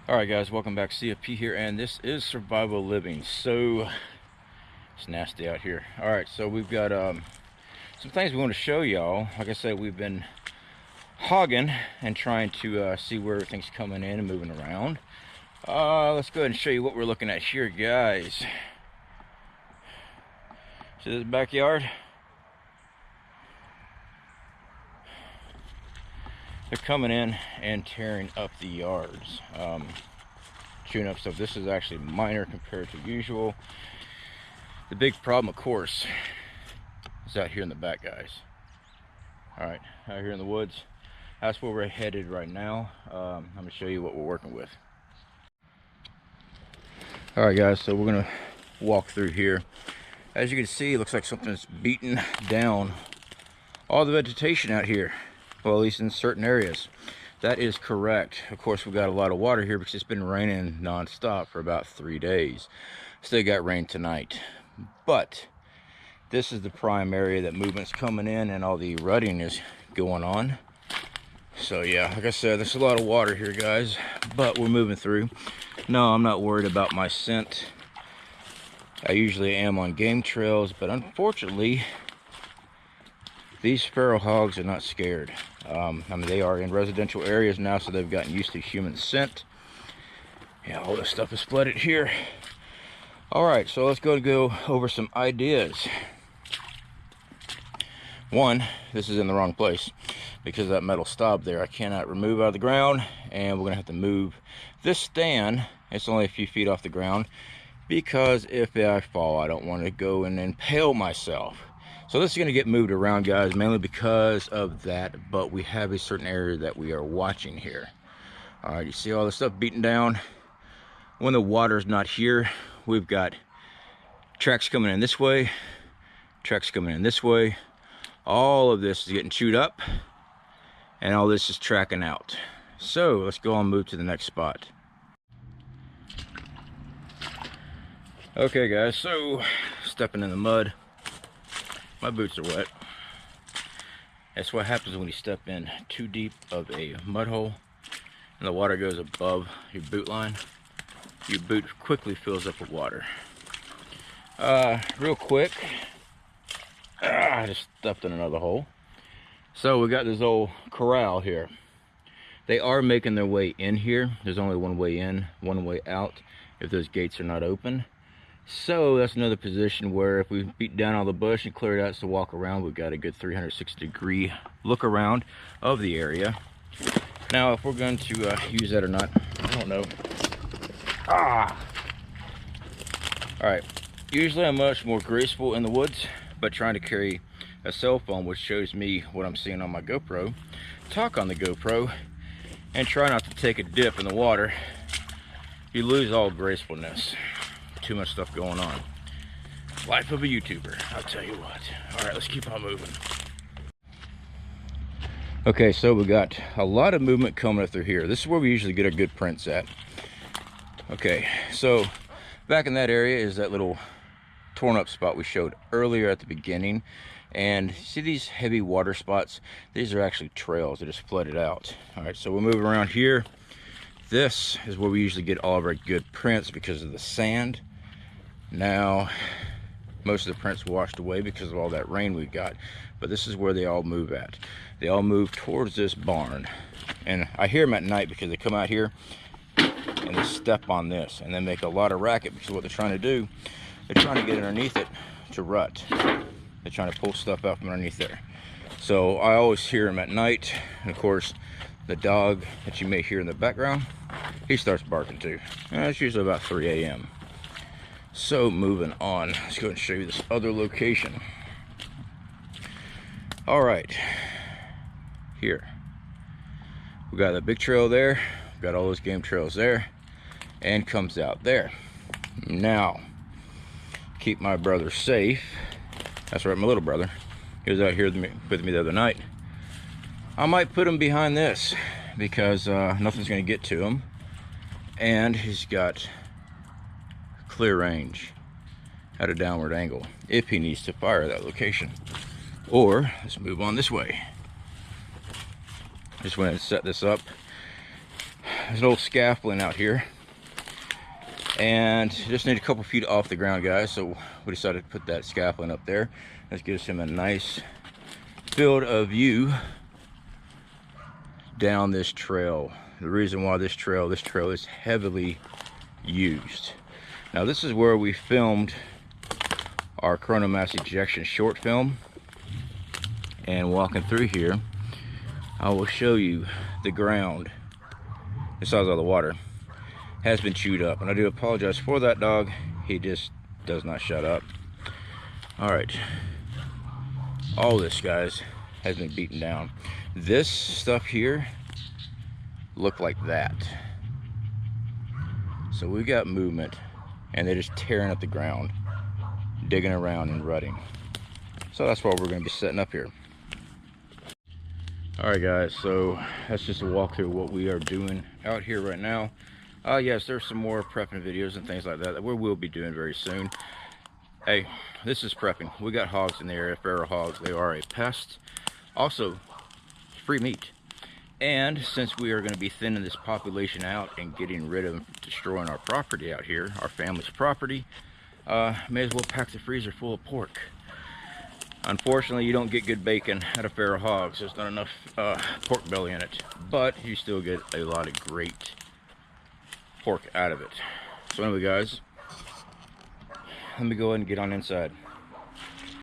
Alright guys, welcome back. CFP here, and this is survival living. So it's nasty out here. Alright, so we've got some things we want to show y'all. Like I said, we've been hogging and trying to see where everything's coming in and moving around. Let's go ahead and show you what we're looking at here, guys. See this backyard? They're coming in and tearing up the yards, chewing up stuff. This is actually minor compared to usual. The big problem, of course, is out here in the back, guys. All right, out here in the woods, that's where we're headed right now. I'm gonna show you what we're working with. All right, guys, so we're gonna walk through here. As you can see, it looks like something's beaten down all the vegetation out here. Well, at least in certain areas. That is correct. Of course, we've got a lot of water here because it's been raining non-stop for about 3 days. Still got rain tonight. But this is the prime area that movement's coming in and all the rutting is going on. So yeah, like I said, there's a lot of water here, guys, but we're moving through. No, I'm not worried about my scent. I usually am on game trails, but unfortunately, these feral hogs are not scared. I mean, they are in residential areas now, so they've gotten used to human scent. Yeah, all this stuff is flooded here. All right, so let's go over some ideas. One, this is in the wrong place because of that metal stop there. I cannot remove out of the ground, and we're gonna have to move this stand. It's only a few feet off the ground because if I fall, I don't want to go and impale myself. So this is going to get moved around, guys, mainly because of that, but we have a certain area that we are watching here. All right, you see all the stuff beaten down. When the water's not here, we've got tracks coming in this way, tracks coming in this way. All of this is getting chewed up, and all this is tracking out. So let's go and move to the next spot. Okay, guys, so stepping in the mud. My boots are wet. That's what happens when you step in too deep of a mud hole and the water goes above your boot line. Your boot quickly fills up with water. Real quick, I just stepped in another hole. So we got this old corral here. They are making their way in here. There's only one way in, one way out if those gates are not open. So that's another position where if we beat down all the bush and clear it out to walk around, we've got a good 360-degree look around of the area. Now, if we're going to use that or not, I don't know. All right, usually I'm much more graceful in the woods, but trying to carry a cell phone which shows me what I'm seeing on my GoPro, talk on the GoPro, and try not to take a dip in the water, you lose all gracefulness. Too much stuff going on. Life of a YouTuber, I'll tell you what. All right, let's keep on moving. Okay, so we got a lot of movement coming up through here. This is where we usually get our good prints at. Okay, so back in that area is that little torn up spot we showed earlier at the beginning. And see these heavy water spots? These are actually trails that just flooded out. All right, so we'll move around here. This is where we usually get all of our good prints because of the sand. Now, most of the prints washed away because of all that rain we got, but this is where they all move at. They all move towards this barn, and I hear them at night because they come out here and they step on this and they make a lot of racket because what they're trying to do, they're trying to get underneath it to rut. They're trying to pull stuff out from underneath there. So I always hear them at night, and of course the dog that you may hear in the background, he starts barking too. It's usually about 3 a.m. So moving on, let's go and show you this other location. All right, here we got that big trail there, we've got all those game trails there, and comes out there. Now, keep my brother safe. That's right, my little brother. He was out here with me the other night. I might put him behind this because nothing's going to get to him, and he's got clear range at a downward angle if he needs to fire that location. Or let's move on this way. Just went and set this up there's an old scaffolding out here, and just need a couple feet off the ground, guys, so we decided to put that scaffolding up there. This gives him a nice field of view down this trail. The reason why this trail is heavily used. Now this is where we filmed our coronal mass ejection short film, and walking through here I will show you the ground, besides all the water, has been chewed up, and I do apologize for that dog. He just does not shut up. All right, all this, guys, has been beaten down. This stuff here looked like that, so we got movement, and they're just tearing up the ground, digging around and rutting. So that's why we're going to be setting up here. All right, guys, so that's just a walkthrough of what we are doing out here right now. Yes, there's some more prepping videos and things like that we will be doing very soon. Hey, this is prepping. We got hogs in the area, feral hogs. They are a pest. Also, free meat. And since we are going to be thinning this population out and getting rid of, destroying our property out here, our family's property, may as well pack the freezer full of pork. Unfortunately, you don't get good bacon out of feral hogs. There's not enough pork belly in it, but you still get a lot of great pork out of it. So anyway, guys, let me go ahead and get on inside.